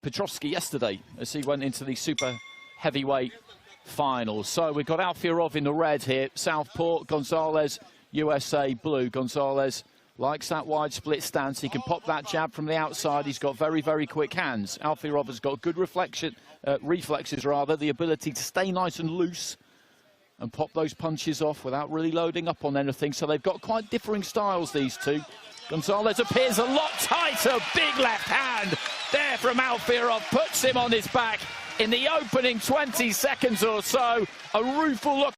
Petrovsky yesterday as he went into the super heavyweight finals. So we've got ALFIORAU in the red here, Southpaw, Gonzalez, USA blue. Gonzalez likes that wide split stance. He can pop that jab from the outside. He's got very, very quick hands. ALFIORAU has got good reflexes, the ability to stay nice and loose and pop those punches off without really loading up on anything. So they've got quite differing styles, these two. Gonzalez appears a lot tighter. Big left hand there from ALFIORAU. Puts him on his back in the opening 20 seconds or so. A rueful look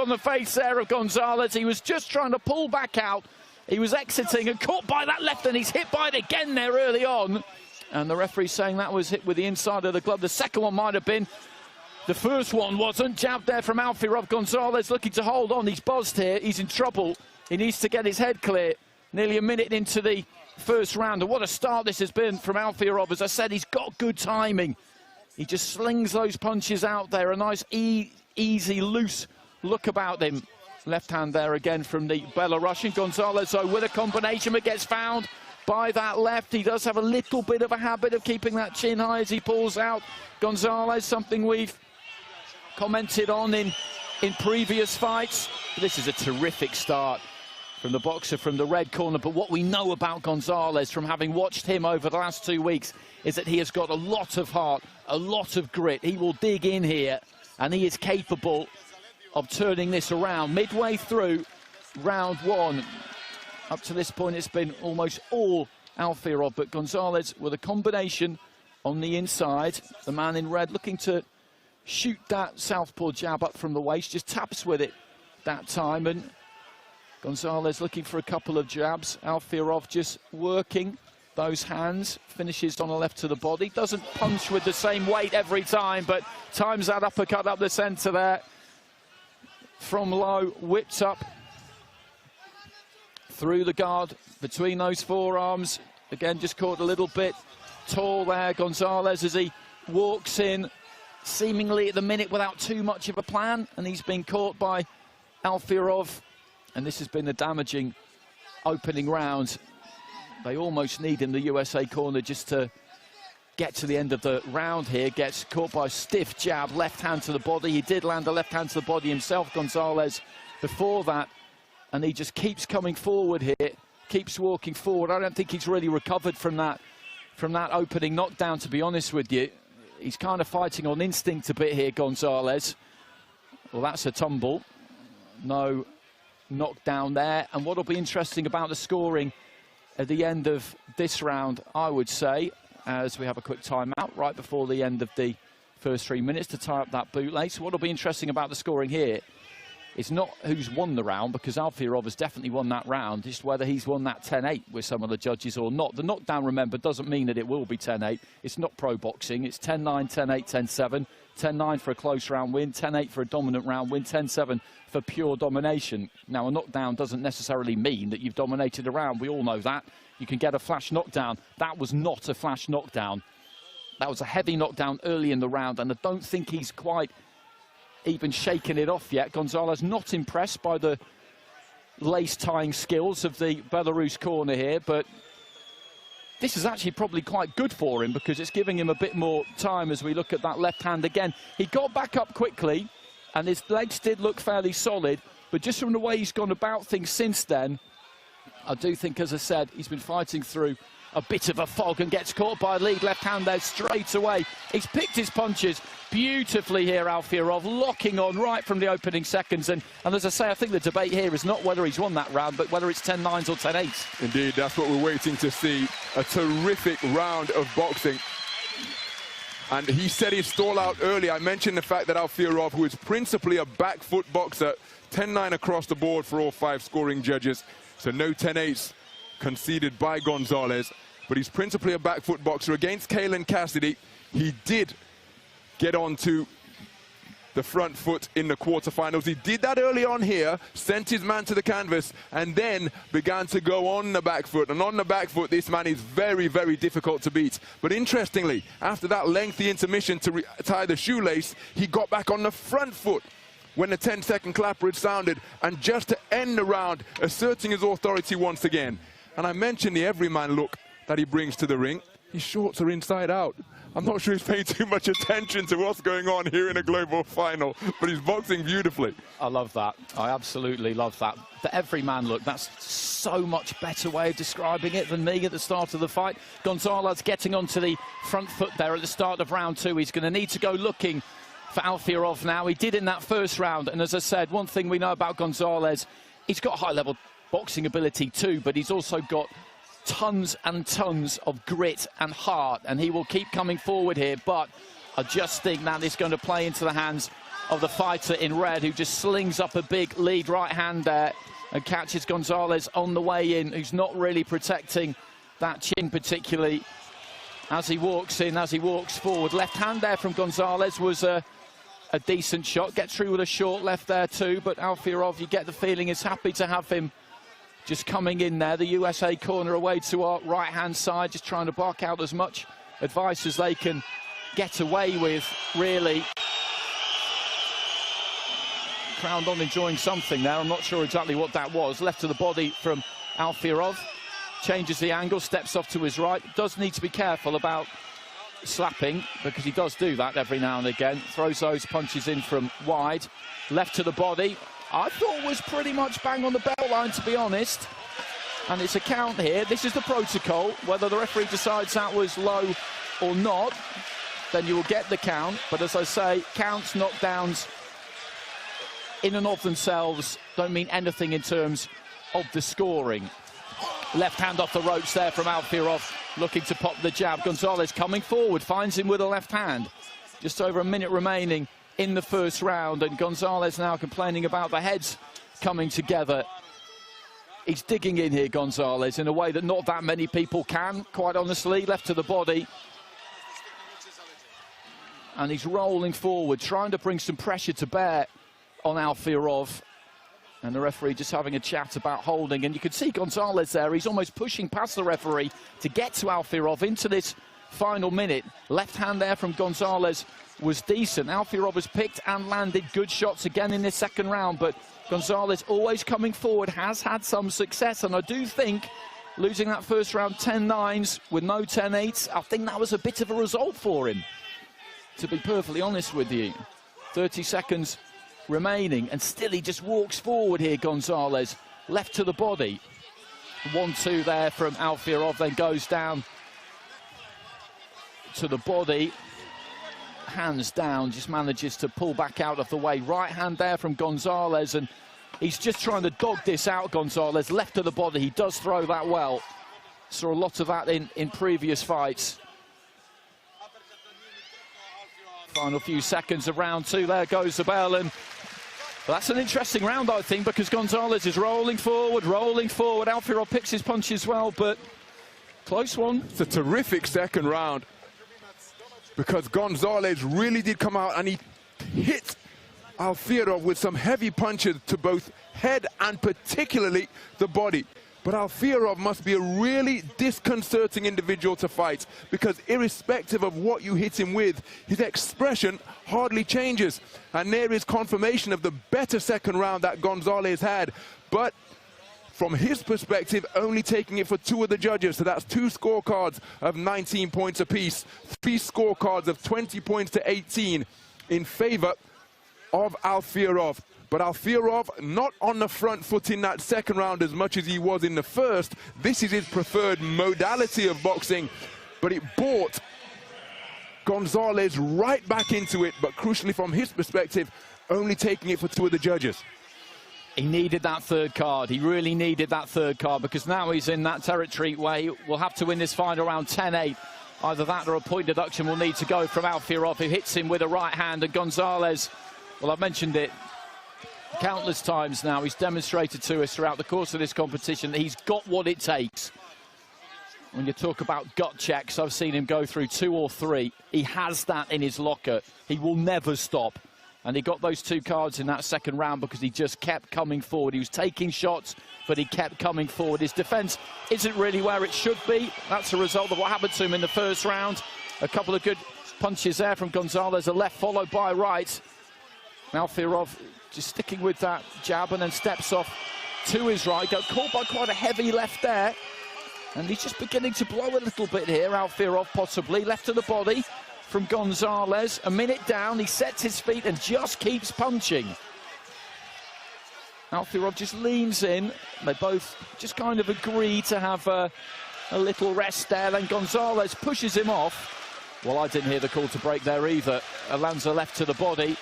on the face there of Gonzalez. He was just trying to pull back out. He was exiting and caught by that left, and he's hit by it again there early on. And the referee saying that was hit with the inside of the glove. The second one might have been. The first one wasn't. Jab there from ALFIORAU. Gonzalez looking to hold on. He's buzzed here. He's in trouble. He needs to get his head clear. Nearly a minute into the first round. And what a start this has been from ALFIORAU. As I said, he's got good timing. He just slings those punches out there. A nice, easy, loose look about him. Left hand there again from the Belarusian. Gonzalez, though, with a combination, but gets found by that left. He does have a little bit of a habit of keeping that chin high as he pulls out. Gonzalez, something we've commented on in previous fights. This is a terrific start from the boxer from the red corner. But what we know about Gonzalez from having watched him over the last 2 weeks is that he has got a lot of heart, a lot of grit. He will dig in here, and he is capable of turning this around. Midway through round one, up to this point, it's been almost all ALFIORAU, but Gonzalez with a combination on the inside. The man in red looking to shoot that southpaw jab up from the waist, just taps with it that time. And Gonzalez looking for a couple of jabs. ALFIORAU just working those hands, finishes on the left to the body. Doesn't punch with the same weight every time, but times that uppercut up the center there. From low, whips up through the guard, between those forearms. Again, just caught a little bit tall there, Gonzalez, as he walks in, seemingly at the minute without too much of a plan, and he's been caught by ALFIORAU. And this has been a damaging opening round. They almost need in the USA corner just to get to the end of the round here. Gets caught by a stiff jab, left hand to the body. He did land a left hand to the body himself, Gonzalez, before that. And he just keeps coming forward here, keeps walking forward. I don't think he's really recovered from that opening knockdown, to be honest with you. He's kind of fighting on instinct a bit here, Gonzalez. Well, that's a tumble. No knockdown there. And what will be interesting about the scoring at the end of this round, I would say, as we have a quick timeout right before the end of the first 3 minutes to tie up that bootlace. What will be interesting about the scoring here is not who's won the round, because ALFIORAU has definitely won that round. It's whether he's won that 10-8 with some of the judges or not. The knockdown, remember, doesn't mean that it will be 10-8. It's not pro boxing. It's 10-9, 10-8, 10-7. 10-9 for a close round win, 10-8 for a dominant round win, 10-7 for pure domination. Now, a knockdown doesn't necessarily mean that you've dominated a round. We all know that. You can get a flash knockdown. That was not a flash knockdown. That was a heavy knockdown early in the round, and I don't think he's quite even shaken it off yet. Gonzalez not impressed by the lace-tying skills of the Belarus corner here, but this is actually probably quite good for him because it's giving him a bit more time as we look at that left hand again. He got back up quickly, and his legs did look fairly solid, but just from the way he's gone about things since then, I do think, as I said, he's been fighting through a bit of a fog and gets caught by a lead left hand there straight away. He's picked his punches beautifully here, ALFIORAU, locking on right from the opening seconds. And as I say, I think the debate here is not whether he's won that round, but whether it's 10-9s or 10-8s. Indeed, that's what we're waiting to see. A terrific round of boxing. And he said his stall out early. I mentioned the fact that ALFIORAU, who is principally a back foot boxer, 10-9 across the board for all 5 scoring judges. So no 10-8s conceded by Gonzalez, but he's principally a back foot boxer. Against Kalen Cassidy, he did get onto the front foot in the quarterfinals. He did that early on here, sent his man to the canvas, and then began to go on the back foot. And on the back foot, this man is very, very difficult to beat. But interestingly, after that lengthy intermission to tie the shoelace, he got back on the front foot when the 10-second clapper had sounded, and just to end the round, asserting his authority once again. And I mentioned the everyman look that he brings to the ring. His shorts are inside out. I'm not sure he's paying too much attention to what's going on here in a global final, but he's boxing beautifully. I love that. I absolutely love that. The everyman look, that's so much better way of describing it than me at the start of the fight. Gonzalez getting onto the front foot there at the start of round 2. He's going to need to go looking for ALFIORAU now. He did in that first round, and as I said, one thing we know about Gonzalez, he's got high-level boxing ability too, but he's also got tons and tons of grit and heart, and he will keep coming forward here. But I just think that is going to play into the hands of the fighter in red, who just slings up a big lead right hand there and catches Gonzalez on the way in, who's not really protecting that chin particularly as he walks in, as he walks forward. Left hand there from Gonzalez was a decent shot. Gets through with a short left there too, but ALFIORAU, you get the feeling, is happy to have him just coming in there. The USA corner away to our right-hand side, just trying to bark out as much advice as they can get away with, really. Crowd on enjoying something there. I'm not sure exactly what that was. Left to the body from ALFIORAU. Changes the angle, steps off to his right. Does need to be careful about slapping, because he does do that every now and again. Throws those punches in from wide. Left to the body. I thought was pretty much bang on the bell line, to be honest. And it's a count here. This is the protocol. Whether the referee decides that was low or not, then you will get the count. But as I say, counts, knockdowns, in and of themselves, don't mean anything in terms of the scoring. Left hand off the ropes there from ALFIORAU, looking to pop the jab. Gonzalez coming forward, finds him with a left hand. Just over a minute remaining in the first round, and Gonzalez now complaining about the heads coming together. He's digging in here, Gonzalez, in a way that not that many people can, quite honestly. Left to the body. And he's rolling forward, trying to bring some pressure to bear on ALFIORAU. And the referee just having a chat about holding. And you can see Gonzalez there, he's almost pushing past the referee to get to ALFIORAU into this final minute. Left hand there from Gonzalez was decent. ALFIORAU has picked and landed good shots again in this second round, but Gonzalez always coming forward, has had some success, and I do think losing that first round 10-9s with no 10-8s, I think that was a bit of a result for him, to be perfectly honest with you. 30 seconds remaining, and still he just walks forward here, Gonzalez. Left to the body. 1-2 there from ALFIORAU, then goes down to the body. Hands down, just manages to pull back out of the way. Right hand there from Gonzalez, and he's just trying to dog this out, Gonzalez. Left to the body, he does throw that well. Saw a lot of that in previous fights. Final few seconds of round 2, there goes the bell, and that's an interesting round, I think, because Gonzalez is rolling forward. ALFIORAU picks his punches well, but close one. It's a terrific second round, because Gonzalez really did come out and he hit ALFIORAU with some heavy punches to both head and particularly the body. But ALFIORAU must be a really disconcerting individual to fight, because irrespective of what you hit him with, his expression hardly changes. And there is confirmation of the better second round that Gonzalez had. But from his perspective, only taking it for 2 of the judges. So that's 2 scorecards of 19 points apiece, 3 scorecards of 20 points to 18 in favor of ALFIORAU. But ALFIORAU not on the front foot in that second round as much as he was in the first. This is his preferred modality of boxing, but it brought Gonzalez right back into it. But crucially, from his perspective, only taking it for 2 of the judges. He needed that third card. He really needed that third card, because now he's in that territory where he will have to win this final round 10-8. Either that or a point deduction will need to go from ALFIORAU, who hits him with a right hand. And Gonzalez, well, I've mentioned it countless times now, he's demonstrated to us throughout the course of this competition that he's got what it takes. When you talk about gut checks, I've seen him go through 2 or 3. He has that in his locker. He will never stop. And he got those 2 cards in that second round because he just kept coming forward. He was taking shots, but he kept coming forward. His defense isn't really where it should be. That's a result of what happened to him in the first round. A couple of good punches there from Gonzalez, a left followed by a right. ALFIORAU just sticking with that jab and then steps off to his right. Got caught by quite a heavy left there. And he's just beginning to blow a little bit here, ALFIORAU possibly. Left to the body from Gonzalez. A minute down, he sets his feet and just keeps punching. ALFIORAU just leans in. They both just kind of agree to have a little rest there. Then Gonzalez pushes him off. Well, I didn't hear the call to break there either. Alonso left to the body.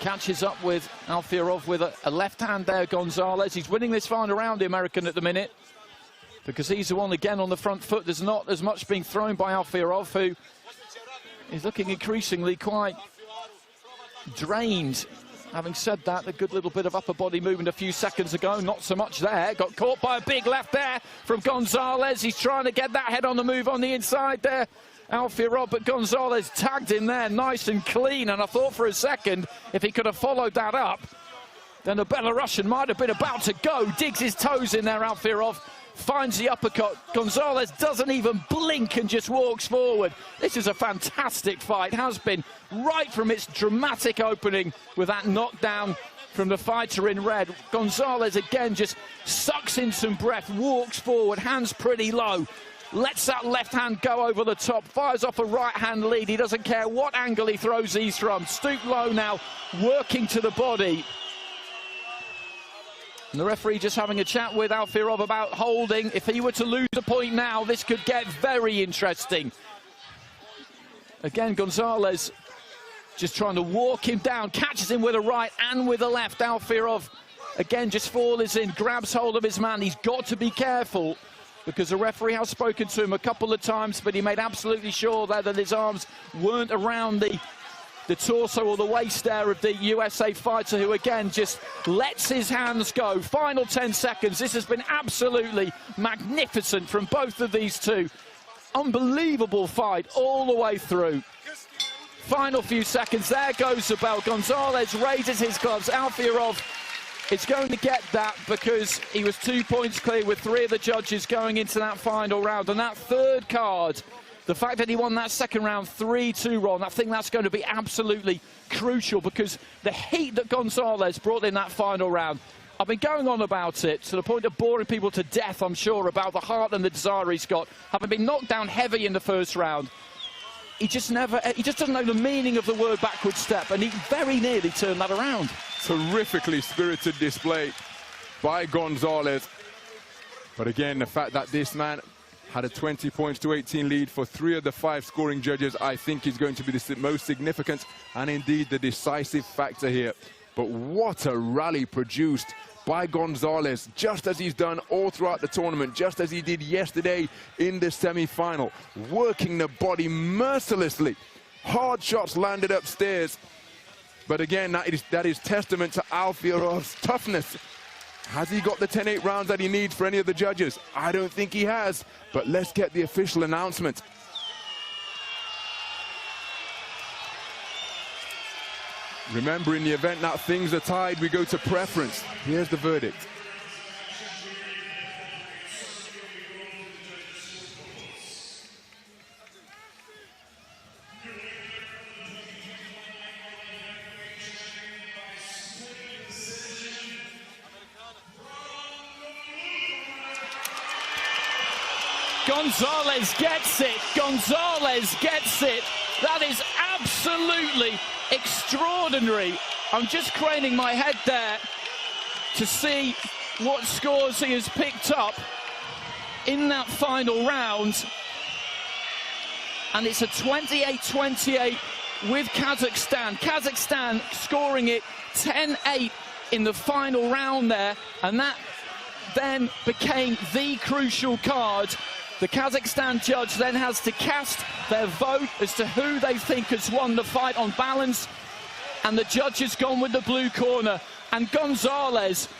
Catches up with ALFIORAU with a left hand there, Gonzalez. He's winning this final round, the American, at the minute, because he's the one again on the front foot. There's not as much being thrown by ALFIORAU, who is looking increasingly quite drained. Having said that, a good little bit of upper body movement a few seconds ago. Not so much there. Got caught by a big left there from Gonzalez. He's trying to get that head on the move on the inside there, ALFIORAU, but Gonzalez tagged him there nice and clean. And I thought for a second, if he could have followed that up, then the Belarusian might have been about to go. Digs his toes in there, ALFIORAU. Finds the uppercut. Gonzalez doesn't even blink and just walks forward. This is a fantastic fight. Has been right from its dramatic opening with that knockdown from the fighter in red. Gonzalez again just sucks in some breath, walks forward, hands pretty low, lets that left hand go over the top, fires off a right hand lead. He doesn't care what angle he throws these from. Stoop low now, working to the body. And the referee just having a chat with ALFIORAU about holding. If he were to lose a point now, this could get very interesting. Again, Gonzalez just trying to walk him down, catches him with a right and with a left. ALFIORAU again just falls in, grabs hold of his man. He's got to be careful, because the referee has spoken to him a couple of times, but he made absolutely sure that his arms weren't around the torso or the waist there of the USA fighter, who again just lets his hands go. Final 10 seconds. This has been absolutely magnificent from both of these two. Unbelievable fight all the way through. Final few seconds. There goes the bell. Gonzalez raises his gloves. ALFIORAU is going to get that, because he was 2 points clear with 3 of the judges going into that final round. And that third card, the fact that he won that second round 3-2, Ron, I think that's going to be absolutely crucial, because the heat that Gonzalez brought in that final round, I've been going on about it to the point of boring people to death, I'm sure, about the heart and the desire he's got. Having been knocked down heavy in the first round, he just doesn't know the meaning of the word backward step, and he very nearly turned that around. Terrifically spirited display by Gonzalez. But again, the fact that this man had a 20 points to 18 lead for 3 of the 5 scoring judges, I think is going to be the most significant and indeed the decisive factor here. But what a rally produced by Gonzalez, just as he's done all throughout the tournament, just as he did yesterday in the semi-final, working the body mercilessly. Hard shots landed upstairs. But again, that is testament to ALFIORAU's toughness. Has he got the 10-8 rounds that he needs for any of the judges? I don't think he has, but let's get the official announcement. Remember, in the event that things are tied, we go to preference. Here's the verdict. Gonzalez gets it. Gonzalez gets it. That is absolutely extraordinary. I'm just craning my head there to see what scores he has picked up in that final round. And it's a 28-28 with Kazakhstan. Kazakhstan scoring it 10-8 in the final round there. And that then became the crucial card. The Kazakhstan judge then has to cast their vote as to who they think has won the fight on balance. And the judge has gone with the blue corner. And Gonzalez,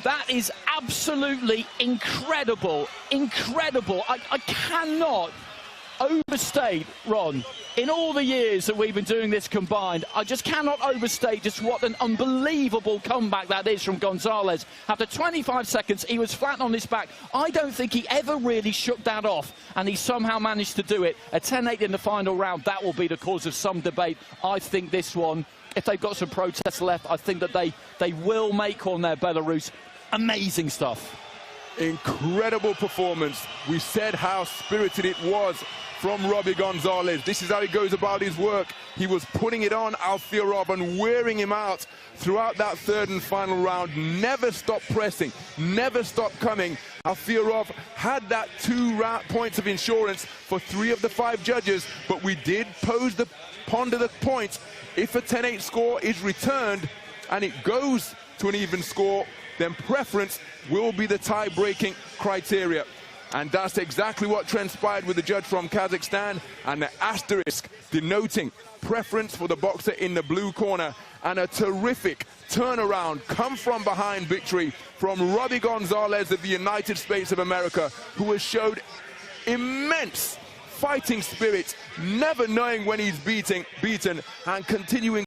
that is absolutely incredible. Incredible. I cannot overstate, Ron, in all the years that we've been doing this combined, I just cannot overstate just what an unbelievable comeback that is from Gonzalez. After 25 seconds, he was flat on his back. I don't think he ever really shook that off, and he somehow managed to do it. A 10-8 in the final round, that will be the cause of some debate. I think this one, if they've got some protests left, I think that they will make on their Belarus. Amazing stuff. Incredible performance. We said how spirited it was from Robby Gonzalez. This is how he goes about his work. He was putting it on ALFIORAU and wearing him out throughout that third and final round. Never stopped pressing, never stopped coming. ALFIORAU had that 2 points of insurance for 3 of the 5 judges, but we did ponder the point. If a 10-8 score is returned and it goes to an even score, then preference will be the tie-breaking criteria. And that's exactly what transpired with the judge from Kazakhstan, and the asterisk denoting preference for the boxer in the blue corner, and a terrific turnaround, come from behind victory from Robby Gonzalez of the United States of America, who has showed immense fighting spirit, never knowing when he's beaten, and continuing